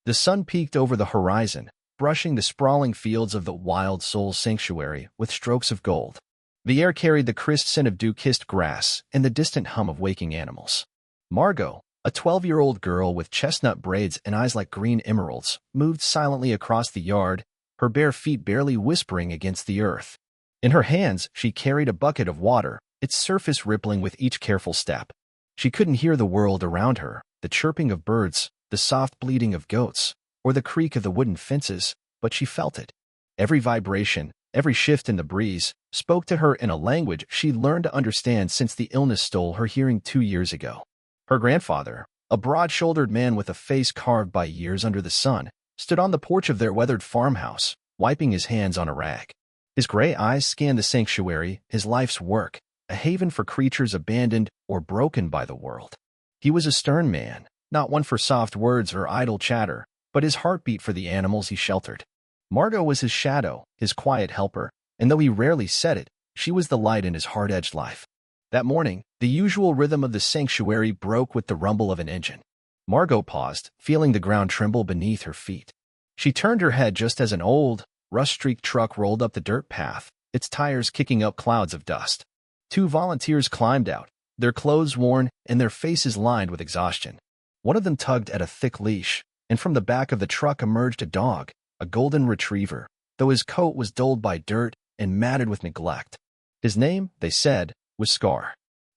The sun peeked over the horizon, brushing the sprawling fields of the 𝐦𝐨𝐬𝐬 sanctuary with strokes of gold. The air carried the crisp scent of dew-kissed grass and the distant hum of waking animals. Margot, a 12-year-old girl with chestnut braids and eyes like green emeralds, moved silently across the yard, her bare feet barely whispering against the earth. In her hands, she carried a bucket of water, its surface rippling with each careful step. She couldn't hear the world around her, the chirping of birds, the soft bleating of goats, or the creak of the wooden fences, but she felt it. Every vibration, every shift in the breeze, spoke to her in a language she'd learned to understand since the illness stole her hearing 2 years ago. Her grandfather, a broad-shouldered man with a face carved by years under the sun, stood on the porch of their weathered farmhouse, wiping his hands on a rag. His gray eyes scanned the sanctuary, his life's work, a haven for creatures abandoned or broken by the world. He was a stern man, not one for soft words or idle chatter, but his heart beat for the animals he sheltered. Margot was his shadow, his quiet helper, and though he rarely said it, she was the light in his hard-edged life. That morning, the usual rhythm of the sanctuary broke with the rumble of an engine. Margot paused, feeling the ground tremble beneath her feet. She turned her head just as an old, rust-streaked truck rolled up the dirt path, its tires kicking up clouds of dust. 2 volunteers climbed out, their clothes worn and their faces lined with exhaustion. One of them tugged at a thick leash, and from the back of the truck emerged a dog, a golden retriever, though his coat was dulled by dirt and matted with neglect. His name, they said, was 𝐥𝐤.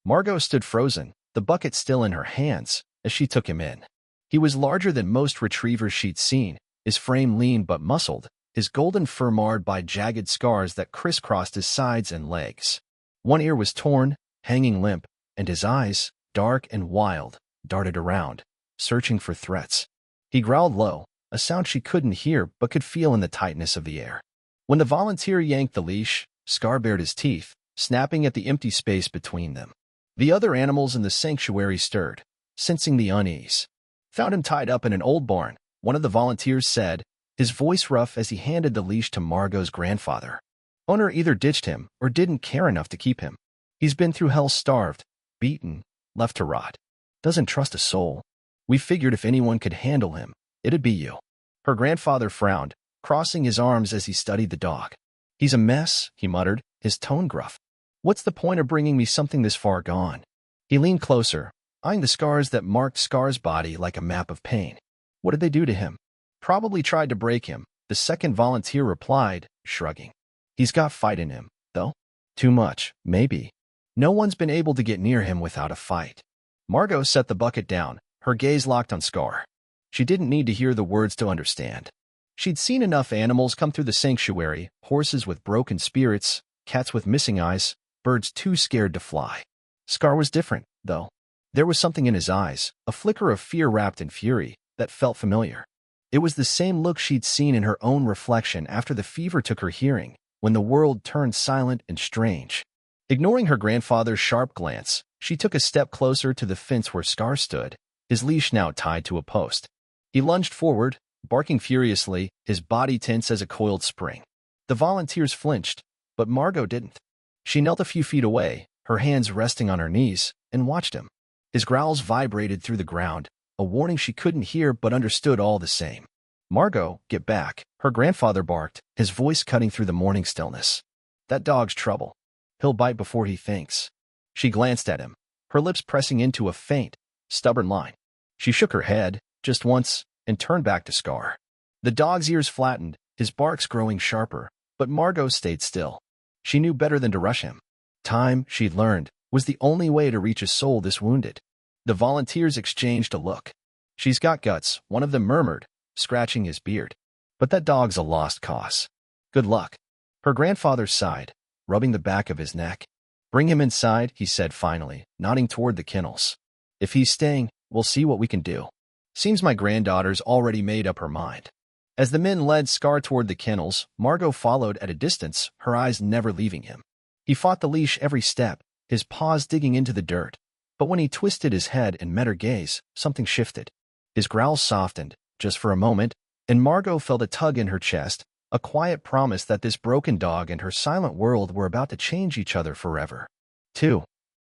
Margot stood frozen, the bucket still in her hands, as she took him in. He was larger than most retrievers she'd seen, his frame lean but muscled, his golden fur marred by jagged scars that crisscrossed his sides and legs. One ear was torn, hanging limp, and his eyes, dark and wild, darted around, searching for threats. He growled low, a sound she couldn't hear but could feel in the tightness of the air. When the volunteer yanked the leash, 𝐥𝐤 bared his teeth, snapping at the empty space between them. The other animals in the sanctuary stirred, sensing the unease. "Found him tied up in an old barn," one of the volunteers said, his voice rough as he handed the leash to Margot's grandfather. "Owner either ditched him or didn't care enough to keep him. He's been through hell starved, beaten, left to rot. Doesn't trust a soul. We figured if anyone could handle him, it'd be you." Her grandfather frowned, crossing his arms as he studied the dog. "He's a mess," he muttered, his tone gruff. "What's the point of bringing me something this far gone?" He leaned closer, eyeing the scars that marked 𝐥𝐤's body like a map of pain. "What did they do to him?" "Probably tried to break him," the second volunteer replied, shrugging. "He's got fight in him, though. Too much, maybe. No one's been able to get near him without a fight." Margot set the bucket down, her gaze locked on 𝐥𝐤. She didn't need to hear the words to understand. She'd seen enough animals come through the sanctuary, horses with broken spirits, cats with missing eyes, birds too scared to fly. 𝐥𝐤 was different, though. There was something in his eyes, a flicker of fear wrapped in fury, that felt familiar. It was the same look she'd seen in her own reflection after the fever took her hearing, when the world turned silent and strange. Ignoring her grandfather's sharp glance, she took a step closer to the fence where 𝐥𝐤 stood, his leash now tied to a post. He lunged forward, barking furiously, his body tense as a coiled spring. The volunteers flinched, but Margot didn't. She knelt a few feet away, her hands resting on her knees, and watched him. His growls vibrated through the ground, a warning she couldn't hear but understood all the same. "Margot, get back," her grandfather barked, his voice cutting through the morning stillness. "That dog's trouble. He'll bite before he thinks." She glanced at him, her lips pressing into a faint, stubborn line. She shook her head, just once, and turned back to 𝐥𝐤. The dog's ears flattened, his barks growing sharper, but Margot stayed still. She knew better than to rush him. Time, she'd learned, was the only way to reach a soul this wounded. The volunteers exchanged a look. "She's got guts," one of them murmured, scratching his beard. "But that dog's a lost cause. Good luck." Her grandfather sighed, rubbing the back of his neck. "Bring him inside," he said finally, nodding toward the kennels. "If he's staying, we'll see what we can do. Seems my granddaughter's already made up her mind." As the men led 𝐥𝐤 toward the kennels, Margot followed at a distance, her eyes never leaving him. He fought the leash every step, his paws digging into the dirt. But when he twisted his head and met her gaze, something shifted. His growls softened, just for a moment, and Margot felt a tug in her chest, a quiet promise that this broken dog and her silent world were about to change each other forever. 2.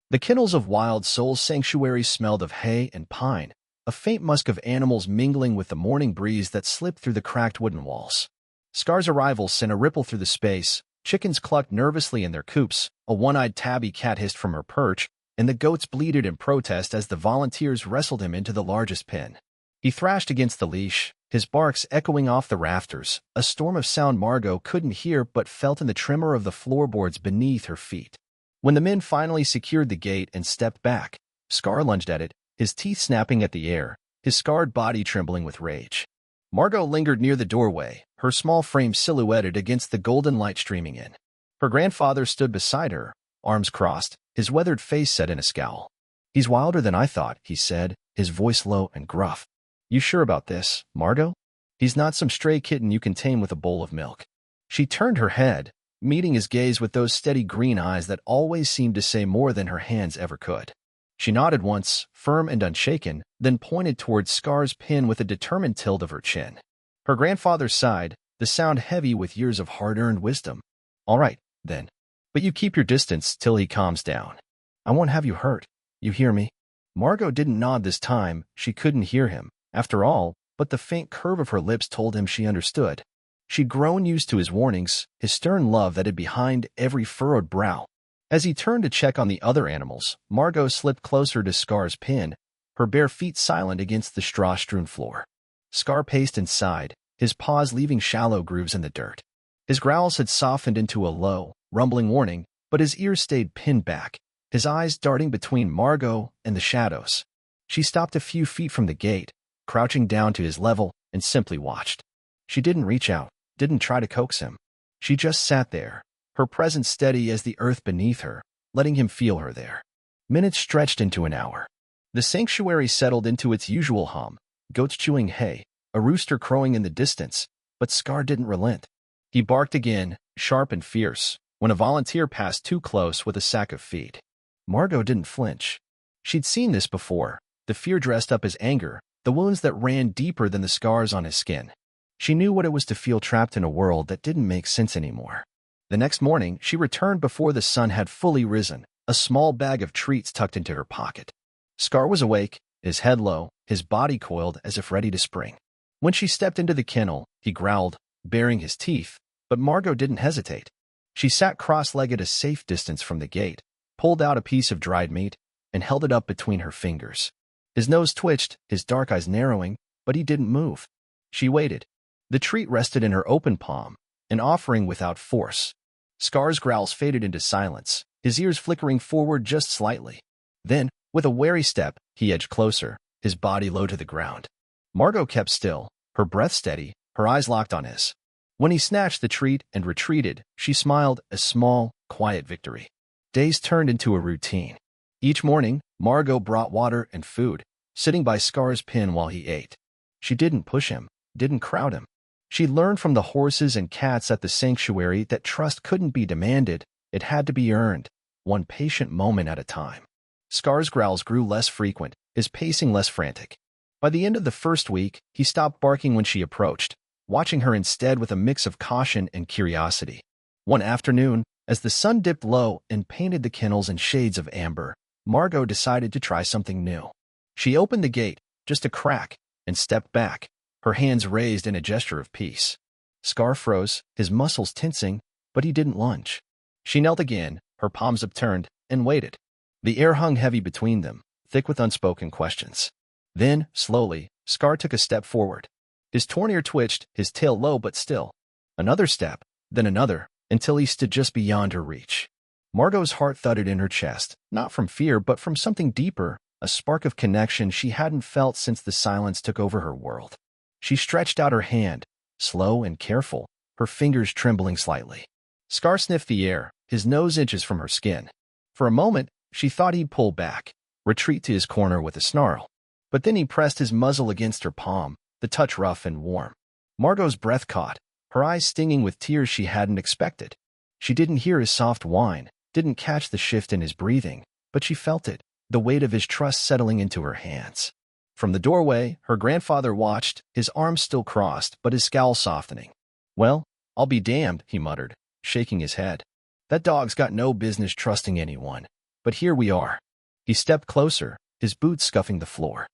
The kennels of 𝐦𝐤𝐬𝐬's sanctuary smelled of hay and pine, a faint musk of animals mingling with the morning breeze that slipped through the cracked wooden walls. 𝐤𝐤𝐤𝐿 arrival sent a ripple through the space. Chickens clucked nervously in their coops, a one-eyed tabby cat hissed from her perch, and the goats bleated in protest as the volunteers wrestled him into the largest pen. He thrashed against the leash, his barks echoing off the rafters, a storm of sound Margot couldn't hear but felt in the tremor of the floorboards beneath her feet. When the men finally secured the gate and stepped back, 𝐤𝐤𝐤 lunged at it, his teeth snapping at the air, his scarred body trembling with rage. Margot lingered near the doorway, her small frame silhouetted against the golden light streaming in. Her grandfather stood beside her, arms crossed, his weathered face set in a scowl. "He's wilder than I thought," he said, his voice low and gruff. "You sure about this, Margot? He's not some stray kitten you can tame with a bowl of milk." She turned her head, meeting his gaze with those steady green eyes that always seemed to say more than her hands ever could. She nodded once, firm and unshaken, then pointed towards 𝐤𝐤𝐤's pin with a determined tilt of her chin. Her grandfather sighed, the sound heavy with years of hard-earned wisdom. "All right, then. But you keep your distance till he calms down. I won't have you hurt. You hear me?" Margot didn't nod this time. She couldn't hear him, after all, but the faint curve of her lips told him she understood. She'd grown used to his warnings, his stern love that hid behind every furrowed brow. As he turned to check on the other animals, Margot slipped closer to 𝐤𝐤𝐤's pin, her bare feet silent against the straw-strewn floor. 𝐤𝐤𝐤 paced and sighed, his paws leaving shallow grooves in the dirt. His growls had softened into a low, rumbling warning, but his ears stayed pinned back, his eyes darting between Margot and the shadows. She stopped a few feet from the gate, crouching down to his level, and simply watched. She didn't reach out, didn't try to coax him. She just sat there, her presence steady as the earth beneath her, letting him feel her there. Minutes stretched into an hour. The sanctuary settled into its usual hum, goats chewing hay, a rooster crowing in the distance, but 𝐤𝐤𝐤 didn't relent. He barked again, sharp and fierce, when a volunteer passed too close with a sack of feed. Margot didn't flinch. She'd seen this before, the fear dressed up as anger, the wounds that ran deeper than the scars on his skin. She knew what it was to feel trapped in a world that didn't make sense anymore. The next morning, she returned before the sun had fully risen, a small bag of treats tucked into her pocket. 𝐤𝐤𝐤 was awake, his head low, his body coiled as if ready to spring. When she stepped into the kennel, he growled, baring his teeth, but Margot didn't hesitate. She sat cross-legged a safe distance from the gate, pulled out a piece of dried meat, and held it up between her fingers. His nose twitched, his dark eyes narrowing, but he didn't move. She waited. The treat rested in her open palm, an offering without force. 𝐤𝐤𝐤's growls faded into silence, his ears flickering forward just slightly. Then, with a wary step, he edged closer, his body low to the ground. Margot kept still, her breath steady, her eyes locked on his. When he snatched the treat and retreated, she smiled, a small, quiet victory. Days turned into a routine. Each morning, Margot brought water and food, sitting by 𝐤𝐤𝐤's pin while he ate. She didn't push him, didn't crowd him. She learned from the horses and cats at the sanctuary that trust couldn't be demanded, it had to be earned, one patient moment at a time. 𝐤𝐤𝐤's growls grew less frequent, his pacing less frantic. By the end of the first week, he stopped barking when she approached, watching her instead with a mix of caution and curiosity. One afternoon, as the sun dipped low and painted the kennels in shades of amber, Margot decided to try something new. She opened the gate, just a crack, and stepped back, her hands raised in a gesture of peace. 𝐤𝐤𝐤 froze, his muscles tensing, but he didn't lunge. She knelt again, her palms upturned, and waited. The air hung heavy between them, thick with unspoken questions. Then, slowly, 𝐤𝐤𝐤 took a step forward. His torn ear twitched, his tail low but still. Another step, then another, until he stood just beyond her reach. Margot's heart thudded in her chest, not from fear but from something deeper, a spark of connection she hadn't felt since the silence took over her world. She stretched out her hand, slow and careful, her fingers trembling slightly. 𝐤𝐤𝐤 sniffed the air, his nose inches from her skin. For a moment, she thought he'd pull back, retreat to his corner with a snarl. But then he pressed his muzzle against her palm, the touch rough and warm. Margot's breath caught, her eyes stinging with tears she hadn't expected. She didn't hear his soft whine, didn't catch the shift in his breathing, but she felt it, the weight of his trust settling into her hands. From the doorway, her grandfather watched, his arms still crossed, but his scowl softening. "Well, I'll be damned," he muttered, shaking his head. "That dog's got no business trusting anyone. But here we are." He stepped closer, his boots scuffing the floor.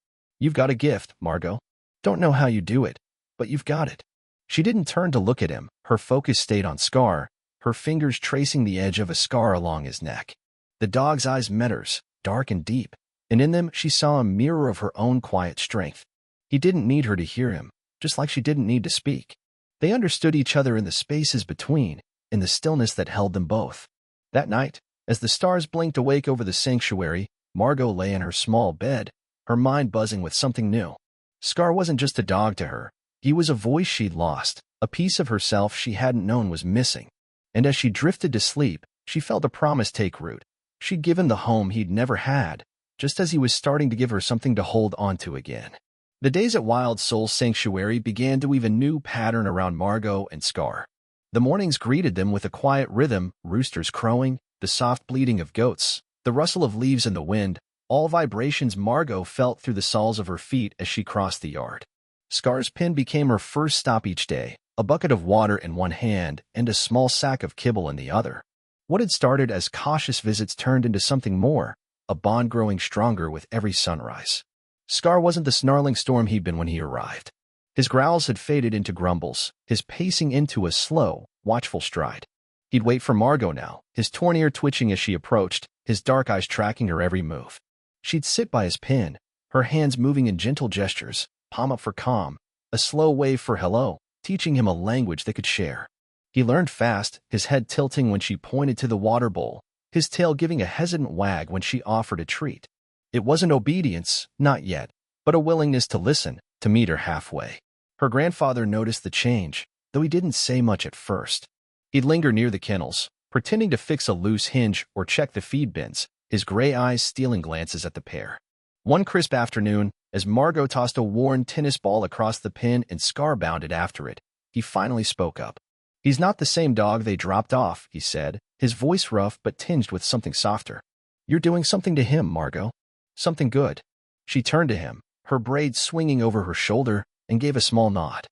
You've got a gift, Margot. Don't know how you do it, but you've got it. She didn't turn to look at him. Her focus stayed on Scar, her fingers tracing the edge of a scar along his neck. The dog's eyes met hers, dark and deep, and in them she saw a mirror of her own quiet strength. He didn't need her to hear him, just like she didn't need to speak. They understood each other in the spaces between, in the stillness that held them both. That night, as the stars blinked awake over the sanctuary, Margot lay in her small bed, her mind buzzing with something new. Scar wasn't just a dog to her. He was a voice she'd lost, a piece of herself she hadn't known was missing. And as she drifted to sleep, she felt a promise take root. She'd given the home he'd never had, just as he was starting to give her something to hold onto again. The days at 𝐦𝐤𝐬𝐤 began to weave a new pattern around Margot and Scar. The mornings greeted them with a quiet rhythm, roosters crowing, the soft bleating of goats, the rustle of leaves in the wind, all vibrations Margot felt through the soles of her feet as she crossed the yard. Scar's pen became her first stop each day, a bucket of water in one hand and a small sack of kibble in the other. What had started as cautious visits turned into something more, a bond growing stronger with every sunrise. Scar wasn't the snarling storm he'd been when he arrived. His growls had faded into grumbles, his pacing into a slow, watchful stride. He'd wait for Margot now, his torn ear twitching as she approached, his dark eyes tracking her every move. She'd sit by his pen, her hands moving in gentle gestures, palm up for calm, a slow wave for hello, teaching him a language they could share. He learned fast, his head tilting when she pointed to the water bowl, his tail giving a hesitant wag when she offered a treat. It wasn't obedience, not yet, but a willingness to listen, to meet her halfway. Her grandfather noticed the change, though he didn't say much at first. He'd linger near the kennels, pretending to fix a loose hinge or check the feed bins, his gray eyes stealing glances at the pair. One crisp afternoon, as Margot tossed a worn tennis ball across the pen and Scar bounded after it, he finally spoke up. "He's not the same dog they dropped off," he said, his voice rough but tinged with something softer. "You're doing something to him, Margot. Something good." She turned to him, her braids swinging over her shoulder, and gave a small nod.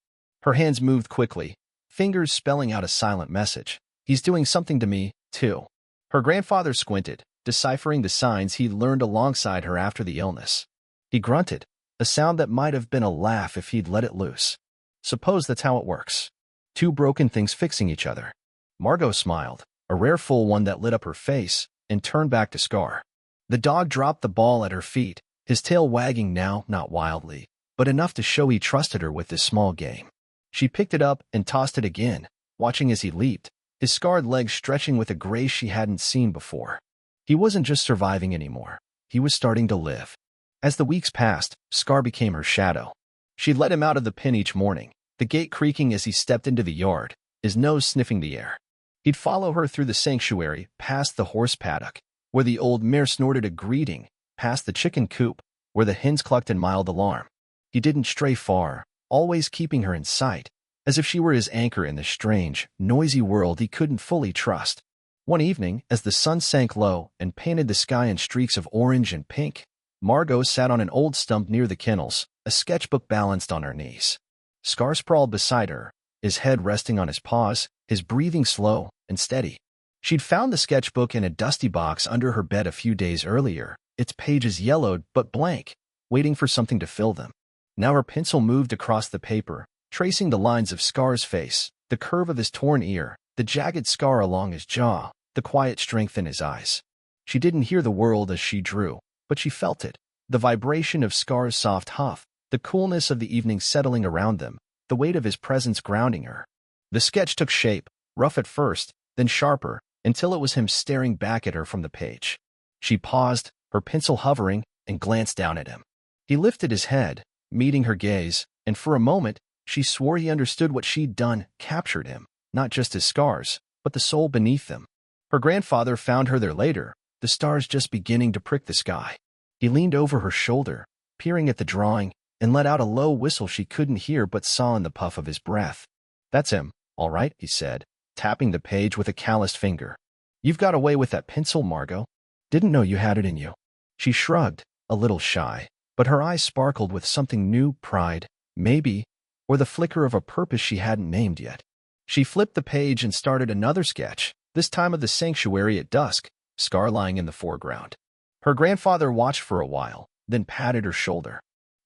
Her hands moved quickly, fingers spelling out a silent message. "He's doing something to me, too." Her grandfather squinted, deciphering the signs he'd learned alongside her after the illness. He grunted, a sound that might have been a laugh if he'd let it loose. "Suppose that's how it works. Two broken things fixing each other." Margot smiled, a rare full one that lit up her face, and turned back to Scar. The dog dropped the ball at her feet, his tail wagging now, not wildly, but enough to show he trusted her with this small game. She picked it up and tossed it again, watching as he leaped, his scarred legs stretching with a grace she hadn't seen before. He wasn't just surviving anymore. He was starting to live. As the weeks passed, Scar became her shadow. She'd let him out of the pen each morning, the gate creaking as he stepped into the yard, his nose sniffing the air. He'd follow her through the sanctuary, past the horse paddock, where the old mare snorted a greeting, past the chicken coop, where the hens clucked in mild alarm. He didn't stray far, always keeping her in sight, as if she were his anchor in the strange, noisy world he couldn't fully trust. One evening, as the sun sank low and painted the sky in streaks of orange and pink, Margot sat on an old stump near the kennels, a sketchbook balanced on her knees. Scar sprawled beside her, his head resting on his paws, his breathing slow and steady. She'd found the sketchbook in a dusty box under her bed a few days earlier, its pages yellowed but blank, waiting for something to fill them. Now her pencil moved across the paper, tracing the lines of Scar's face, the curve of his torn ear, the jagged scar along his jaw, the quiet strength in his eyes. She didn't hear the world as she drew, but she felt it, the vibration of Scar's soft huff, the coolness of the evening settling around them, the weight of his presence grounding her. The sketch took shape, rough at first, then sharper, until it was him staring back at her from the page. She paused, her pencil hovering, and glanced down at him. He lifted his head, meeting her gaze, and for a moment, she swore he understood what she'd done, captured him, not just his scars, but the soul beneath them. Her grandfather found her there later, the stars just beginning to prick the sky. He leaned over her shoulder, peering at the drawing, and let out a low whistle she couldn't hear but saw in the puff of his breath. "That's him, all right," he said, tapping the page with a calloused finger. "You've got away with that pencil, Margot. Didn't know you had it in you." She shrugged, a little shy, but her eyes sparkled with something new, pride, maybe, or the flicker of a purpose she hadn't named yet. She flipped the page and started another sketch, this time of the sanctuary at dusk, Scar lying in the foreground. Her grandfather watched for a while, then patted her shoulder.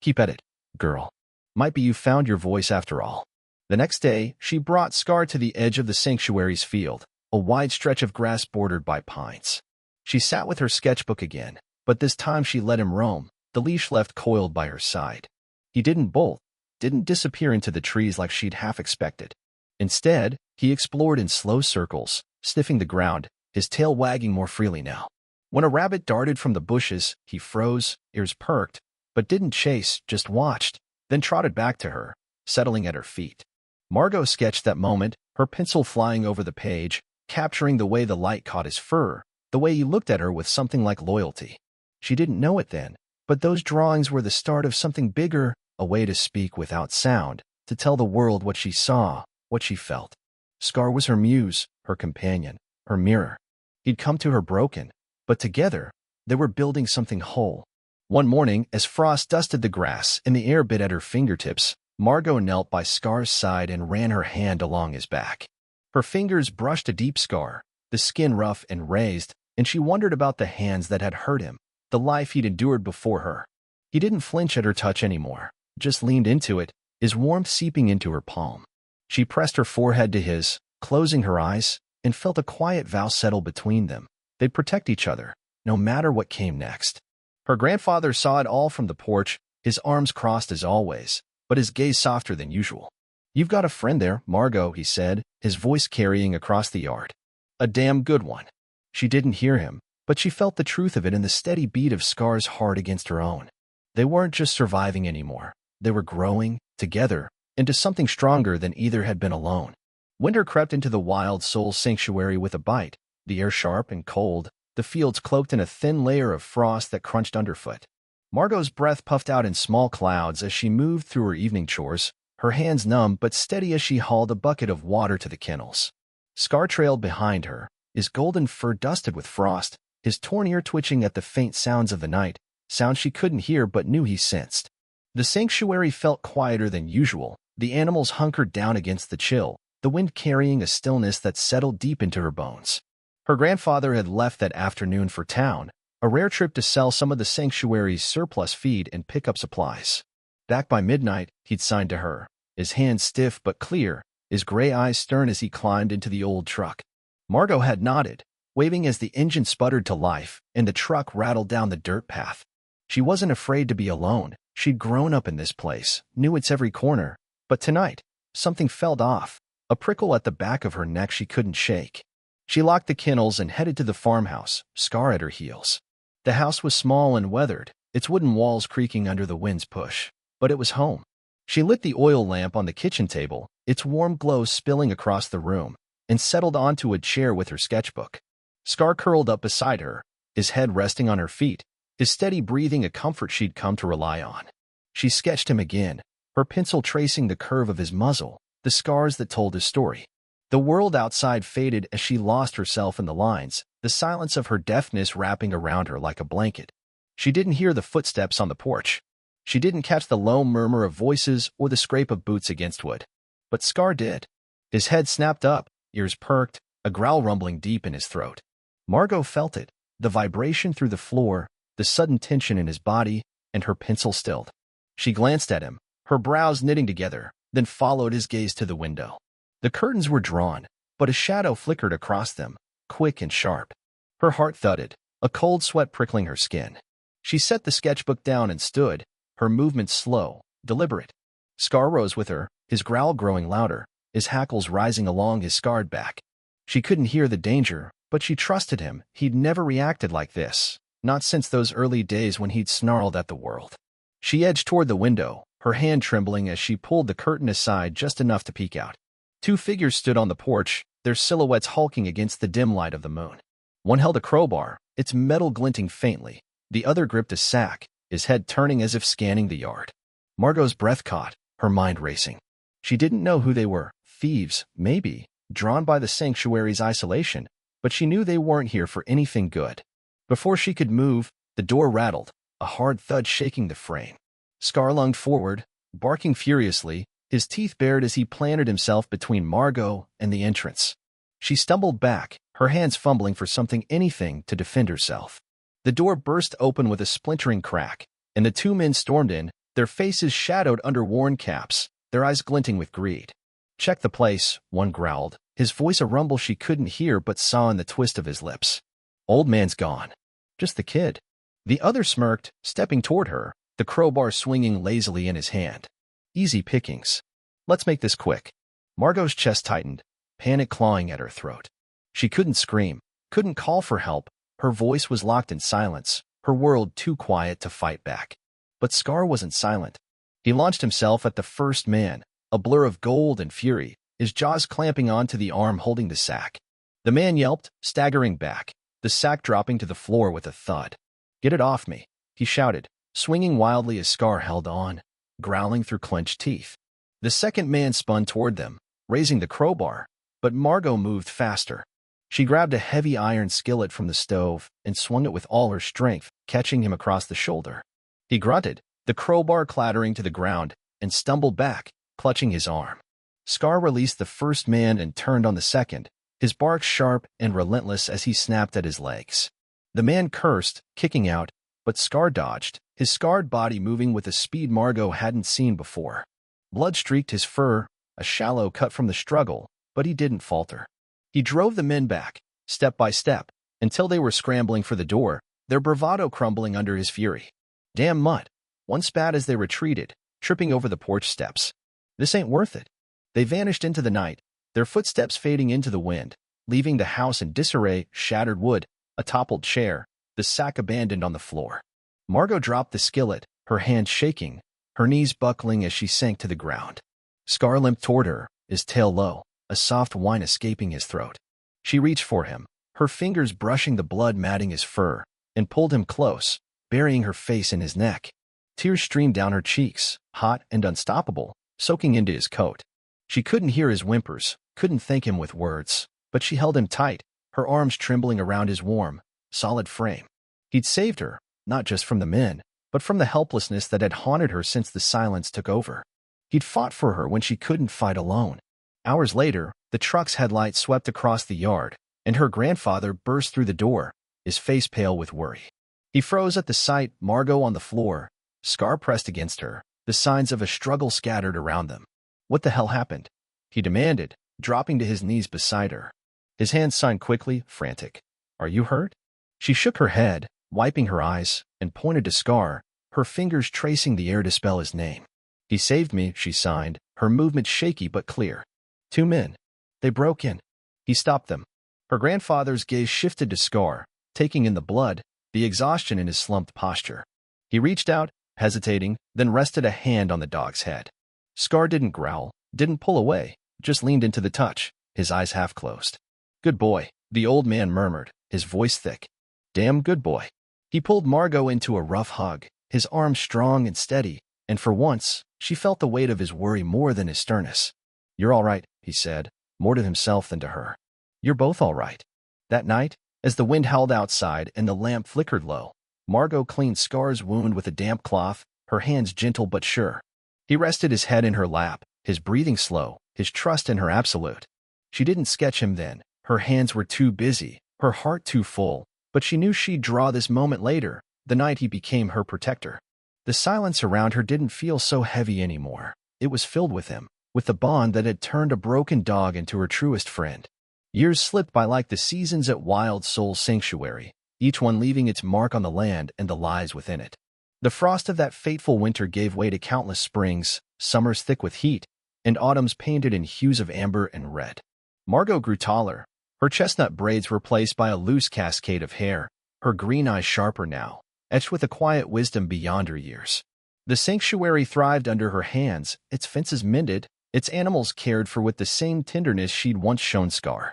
Keep at it, girl. Might be you found your voice after all. The next day, she brought 𝐤𝐤 to the edge of the sanctuary's field, a wide stretch of grass bordered by pines. She sat with her sketchbook again, but this time she let him roam, the leash left coiled by her side. He didn't bolt, didn't disappear into the trees like she'd half expected. Instead, he explored in slow circles, sniffing the ground, his tail wagging more freely now. When a rabbit darted from the bushes, he froze, ears perked, but didn't chase, just watched, then trotted back to her, settling at her feet. Margot sketched that moment, her pencil flying over the page, capturing the way the light caught his fur, the way he looked at her with something like loyalty. She didn't know it then, but those drawings were the start of something bigger, a way to speak without sound, to tell the world what she saw, what she felt. 𝐤𝐤 was her muse, her companion, her mirror. He'd come to her broken, but together, they were building something whole. One morning, as frost dusted the grass and the air bit at her fingertips, Margot knelt by 𝐤𝐤's side and ran her hand along his back. Her fingers brushed a deep scar, the skin rough and raised, and she wondered about the hands that had hurt him, the life he'd endured before her. He didn't flinch at her touch anymore, just leaned into it, his warmth seeping into her palm. She pressed her forehead to his, closing her eyes, and felt a quiet vow settle between them. They'd protect each other, no matter what came next. Her grandfather saw it all from the porch, his arms crossed as always, but his gaze softer than usual. "You've got a friend there, Margot," he said, his voice carrying across the yard. "A damn good one." She didn't hear him, but she felt the truth of it in the steady beat of 𝐤𝐤's heart against her own. They weren't just surviving anymore. They were growing, together, into something stronger than either had been alone. Winter crept into the 𝐦𝐨𝐬𝐬 sanctuary with a bite, the air sharp and cold, the fields cloaked in a thin layer of frost that crunched underfoot. Margot's breath puffed out in small clouds as she moved through her evening chores, her hands numb but steady as she hauled a bucket of water to the kennels. 𝐤𝐤 trailed behind her, his golden fur dusted with frost, his torn ear twitching at the faint sounds of the night, sounds she couldn't hear but knew he sensed. The sanctuary felt quieter than usual, the animals hunkered down against the chill, the wind carrying a stillness that settled deep into her bones. Her grandfather had left that afternoon for town, a rare trip to sell some of the sanctuary's surplus feed and pick up supplies. Back by midnight, he'd signed to her, his hands stiff but clear, his gray eyes stern as he climbed into the old truck. Margot had nodded, waving as the engine sputtered to life and the truck rattled down the dirt path. She wasn't afraid to be alone. She'd grown up in this place, knew its every corner. But tonight, something felt off, a prickle at the back of her neck she couldn't shake. She locked the kennels and headed to the farmhouse, 𝐤𝐤 at her heels. The house was small and weathered, its wooden walls creaking under the wind's push. But it was home. She lit the oil lamp on the kitchen table, its warm glow spilling across the room, and settled onto a chair with her sketchbook. 𝐤𝐤 curled up beside her, his head resting on her feet, his steady breathing a comfort she'd come to rely on. She sketched him again, her pencil tracing the curve of his muzzle, the scars that told his story. The world outside faded as she lost herself in the lines, the silence of her deafness wrapping around her like a blanket. She didn't hear the footsteps on the porch. She didn't catch the low murmur of voices or the scrape of boots against wood. But 𝐤𝐤 did. His head snapped up, ears perked, a growl rumbling deep in his throat. Margot felt it, the vibration through the floor, the sudden tension in his body, and her pencil stilled. She glanced at him, her brows knitting together, then followed his gaze to the window. The curtains were drawn, but a shadow flickered across them, quick and sharp. Her heart thudded, a cold sweat prickling her skin. She set the sketchbook down and stood, her movements slow, deliberate. 𝐤𝐤 rose with her, his growl growing louder, his hackles rising along his scarred back. She couldn't hear the danger, but she trusted him. He'd never reacted like this, not since those early days when he'd snarled at the world. She edged toward the window, her hand trembling as she pulled the curtain aside just enough to peek out. Two figures stood on the porch, their silhouettes hulking against the dim light of the moon. One held a crowbar, its metal glinting faintly. The other gripped a sack, his head turning as if scanning the yard. Margot's breath caught, her mind racing. She didn't know who they were, thieves, maybe, drawn by the sanctuary's isolation, but she knew they weren't here for anything good. Before she could move, the door rattled, a hard thud shaking the frame. 𝐤𝐤 lunged forward, barking furiously, his teeth bared as he planted himself between Margot and the entrance. She stumbled back, her hands fumbling for anything to defend herself. The door burst open with a splintering crack, and the two men stormed in, their faces shadowed under worn caps, their eyes glinting with greed. "Check the place," one growled, his voice a rumble she couldn't hear but saw in the twist of his lips. "Old man's gone. Just the kid." The other smirked, stepping toward her, the crowbar swinging lazily in his hand. "Easy pickings. Let's make this quick." Margot's chest tightened, panic clawing at her throat. She couldn't scream, couldn't call for help. Her voice was locked in silence, her world too quiet to fight back. But 𝐤𝐤 wasn't silent. He launched himself at the first man, a blur of gold and fury, his jaws clamping onto the arm holding the sack. The man yelped, staggering back, the sack dropping to the floor with a thud. "Get it off me," he shouted, swinging wildly as 𝐤𝐤 held on, growling through clenched teeth. The second man spun toward them, raising the crowbar, but Margot moved faster. She grabbed a heavy iron skillet from the stove and swung it with all her strength, catching him across the shoulder. He grunted, the crowbar clattering to the ground, and stumbled back, clutching his arm. 𝐤𝐤 released the first man and turned on the second, his bark sharp and relentless as he snapped at his legs. The man cursed, kicking out, but 𝐤𝐤 dodged, his scarred body moving with a speed Margot hadn't seen before. Blood streaked his fur, a shallow cut from the struggle, but he didn't falter. He drove the men back, step by step, until they were scrambling for the door, their bravado crumbling under his fury. "Damn mutt," one spat as they retreated, tripping over the porch steps. "This ain't worth it." They vanished into the night, their footsteps fading into the wind, leaving the house in disarray, shattered wood, a toppled chair, the sack abandoned on the floor. Margot dropped the skillet, her hands shaking, her knees buckling as she sank to the ground. 𝐤𝐤 limped toward her, his tail low, a soft whine escaping his throat. She reached for him, her fingers brushing the blood matting his fur, and pulled him close, burying her face in his neck. Tears streamed down her cheeks, hot and unstoppable, soaking into his coat. She couldn't hear his whimpers, couldn't thank him with words, but she held him tight, her arms trembling around his warm, solid frame. He'd saved her, not just from the men, but from the helplessness that had haunted her since the silence took over. He'd fought for her when she couldn't fight alone. Hours later, the truck's headlights swept across the yard, and her grandfather burst through the door, his face pale with worry. He froze at the sight, Margot on the floor, 𝐤𝐤 pressed against her, the signs of a struggle scattered around them. "What the hell happened?" he demanded, dropping to his knees beside her. His hands signed quickly, frantic. "Are you hurt?" She shook her head, wiping her eyes, and pointed to 𝐤𝐤, her fingers tracing the air to spell his name. "He saved me," she signed, her movement shaky but clear. "Two men. They broke in." He stopped them. Her grandfather's gaze shifted to 𝐤𝐤, taking in the blood, the exhaustion in his slumped posture. He reached out, hesitating, then rested a hand on the dog's head. 𝐤𝐤 didn't growl, didn't pull away, just leaned into the touch, his eyes half closed. "Good boy," the old man murmured, his voice thick. "Damn good boy." He pulled Margot into a rough hug, his arms strong and steady, and for once, she felt the weight of his worry more than his sternness. "You're all right," he said, more to himself than to her. "You're both all right." That night, as the wind howled outside and the lamp flickered low, Margot cleaned 𝐤𝐤's wound with a damp cloth, her hands gentle but sure. He rested his head in her lap, his breathing slow, his trust in her absolute. She didn't sketch him then, her hands were too busy, her heart too full, but she knew she'd draw this moment later, the night he became her protector. The silence around her didn't feel so heavy anymore. It was filled with him, with the bond that had turned a broken dog into her truest friend. Years slipped by like the seasons at 𝐦𝐨𝐬𝐺𝐵, each one leaving its mark on the land and the lives within it. The frost of that fateful winter gave way to countless springs, summers thick with heat, and autumns painted in hues of amber and red. Margot grew taller, her chestnut braids replaced by a loose cascade of hair, her green eyes sharper now, etched with a quiet wisdom beyond her years. The sanctuary thrived under her hands, its fences mended, its animals cared for with the same tenderness she'd once shown 𝐤𝐤.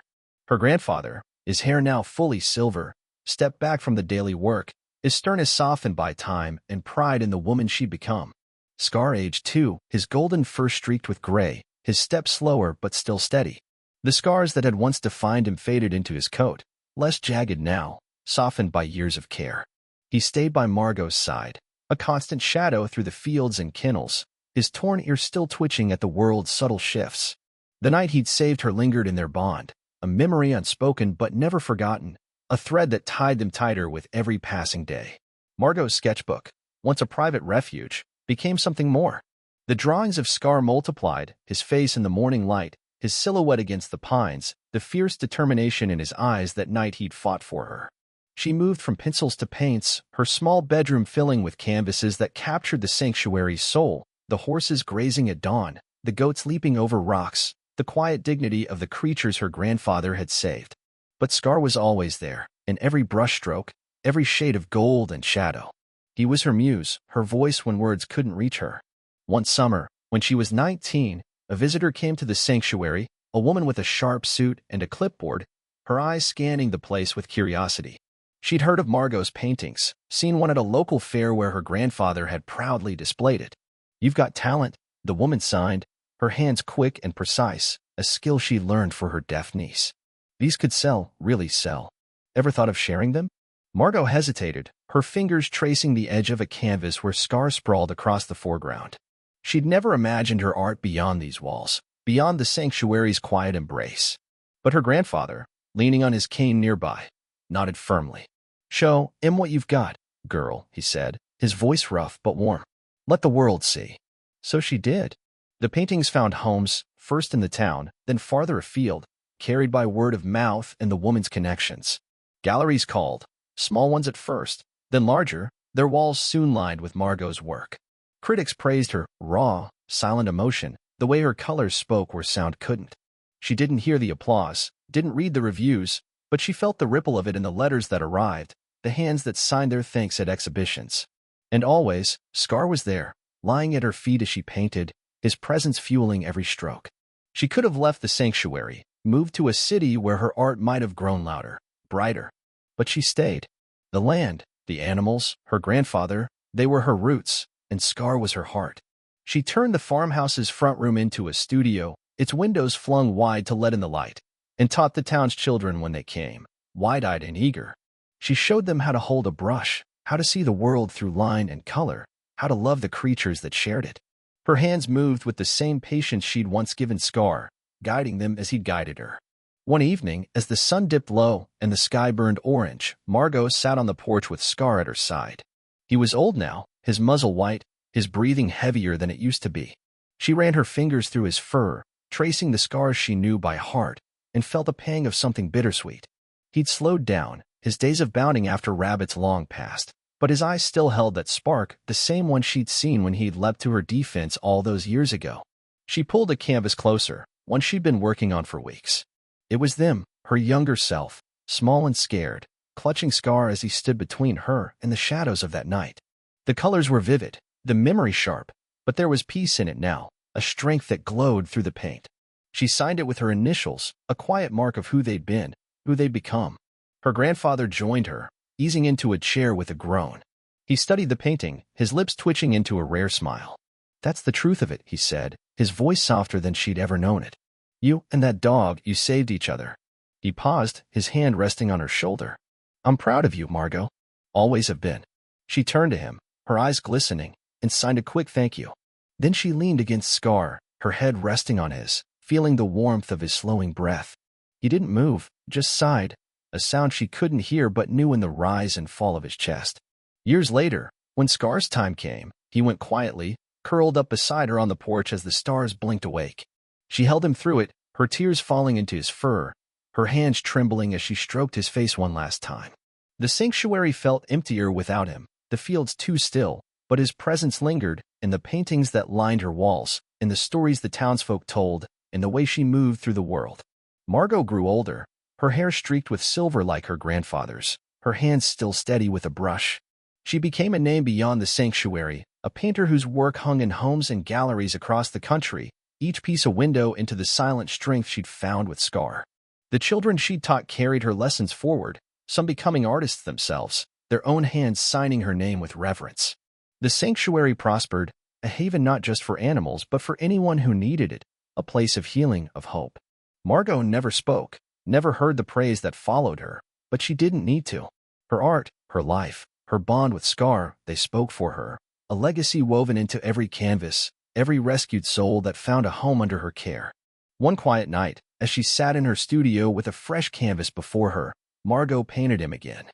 Her grandfather, his hair now fully silver, stepped back from the daily work, his sternness softened by time and pride in the woman she'd become. 𝐤𝐤 aged too, his golden fur streaked with gray, his step slower but still steady. The scars that had once defined him faded into his coat, less jagged now, softened by years of care. He stayed by Margot's side, a constant shadow through the fields and kennels, his torn ear still twitching at the world's subtle shifts. The night he'd saved her lingered in their bond, a memory unspoken but never forgotten, a thread that tied them tighter with every passing day. Margot's sketchbook, once a private refuge, became something more. The drawings of 𝐥𝐤 multiplied, his face in the morning light, his silhouette against the pines, the fierce determination in his eyes that night he'd fought for her. She moved from pencils to paints, her small bedroom filling with canvases that captured the sanctuary's soul, the horses grazing at dawn, the goats leaping over rocks, the quiet dignity of the creatures her grandfather had saved. But 𝐥𝐤 was always there, in every brushstroke, every shade of gold and shadow. He was her muse, her voice when words couldn't reach her. One summer, when she was 19, a visitor came to the sanctuary, a woman with a sharp suit and a clipboard, her eyes scanning the place with curiosity. She'd heard of Margot's paintings, seen one at a local fair where her grandfather had proudly displayed it. "You've got talent," the woman signed, her hands quick and precise, a skill she learned for her deaf niece. "These could sell, really sell. Ever thought of sharing them?" Margot hesitated, her fingers tracing the edge of a canvas where 𝐥𝐤 sprawled across the foreground. She'd never imagined her art beyond these walls, beyond the sanctuary's quiet embrace. But her grandfather, leaning on his cane nearby, nodded firmly. "Show 'em what you've got, girl," he said, his voice rough but warm. "Let the world see." So she did. The paintings found homes, first in the town, then farther afield, carried by word of mouth and the woman's connections. Galleries called, small ones at first, then larger, their walls soon lined with Margot's work. Critics praised her raw, silent emotion, the way her colors spoke where sound couldn't. She didn't hear the applause, didn't read the reviews, but she felt the ripple of it in the letters that arrived, the hands that signed their thanks at exhibitions. And always, 𝐥𝐤 was there, lying at her feet as she painted, his presence fueling every stroke. She could have left the sanctuary, moved to a city where her art might have grown louder, brighter. But she stayed. The land, the animals, her grandfather, they were her roots, and 𝐥𝐤 was her heart. She turned the farmhouse's front room into a studio, its windows flung wide to let in the light, and taught the town's children when they came, wide-eyed and eager. She showed them how to hold a brush, how to see the world through line and color, how to love the creatures that shared it. Her hands moved with the same patience she'd once given 𝐥𝐤, guiding them as he'd guided her. One evening, as the sun dipped low and the sky burned orange, Margot sat on the porch with 𝐥𝐤 at her side. He was old now, his muzzle white, his breathing heavier than it used to be. She ran her fingers through his fur, tracing the scars she knew by heart, and felt a pang of something bittersweet. He'd slowed down, his days of bounding after rabbits long past, but his eyes still held that spark, the same one she'd seen when he'd leapt to her defense all those years ago. She pulled a canvas closer, one she'd been working on for weeks. It was them, her younger self, small and scared, clutching 𝐥𝐤 as he stood between her and the shadows of that night. The colors were vivid, the memory sharp, but there was peace in it now, a strength that glowed through the paint. She signed it with her initials, a quiet mark of who they'd been, who they'd become. Her grandfather joined her, easing into a chair with a groan. He studied the painting, his lips twitching into a rare smile. "That's the truth of it," he said, his voice softer than she'd ever known it. "You and that dog, you saved each other." He paused, his hand resting on her shoulder. "I'm proud of you, Margot. Always have been." She turned to him, her eyes glistening, and signed a quick thank you. Then she leaned against 𝐥𝐤, her head resting on his, feeling the warmth of his slowing breath. He didn't move, just sighed, a sound she couldn't hear but knew in the rise and fall of his chest. Years later, when 𝐥𝐤's time came, he went quietly, curled up beside her on the porch as the stars blinked awake. She held him through it, her tears falling into his fur, her hands trembling as she stroked his face one last time. The sanctuary felt emptier without him, the fields too still, but his presence lingered, in the paintings that lined her walls, in the stories the townsfolk told, in the way she moved through the world. Margot grew older, her hair streaked with silver like her grandfather's, her hands still steady with a brush. She became a name beyond the sanctuary, a painter whose work hung in homes and galleries across the country, each piece a window into the silent strength she'd found with 𝐥𝐤. The children she'd taught carried her lessons forward, some becoming artists themselves, their own hands signing her name with reverence. The sanctuary prospered, a haven not just for animals but for anyone who needed it, a place of healing, of hope. Margot never spoke, never heard the praise that followed her, but she didn't need to. Her art, her life, her bond with 𝐥𝐤, they spoke for her, a legacy woven into every canvas, every rescued soul that found a home under her care. One quiet night, as she sat in her studio with a fresh canvas before her, Margot painted him again.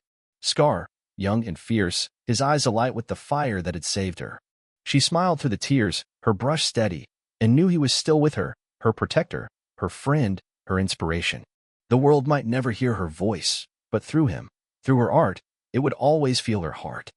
𝐥𝐤, young and fierce, his eyes alight with the fire that had saved her. She smiled through the tears, her brush steady, and knew he was still with her, her protector, her friend, her inspiration. The world might never hear her voice, but through him, through her art, it would always feel her heart.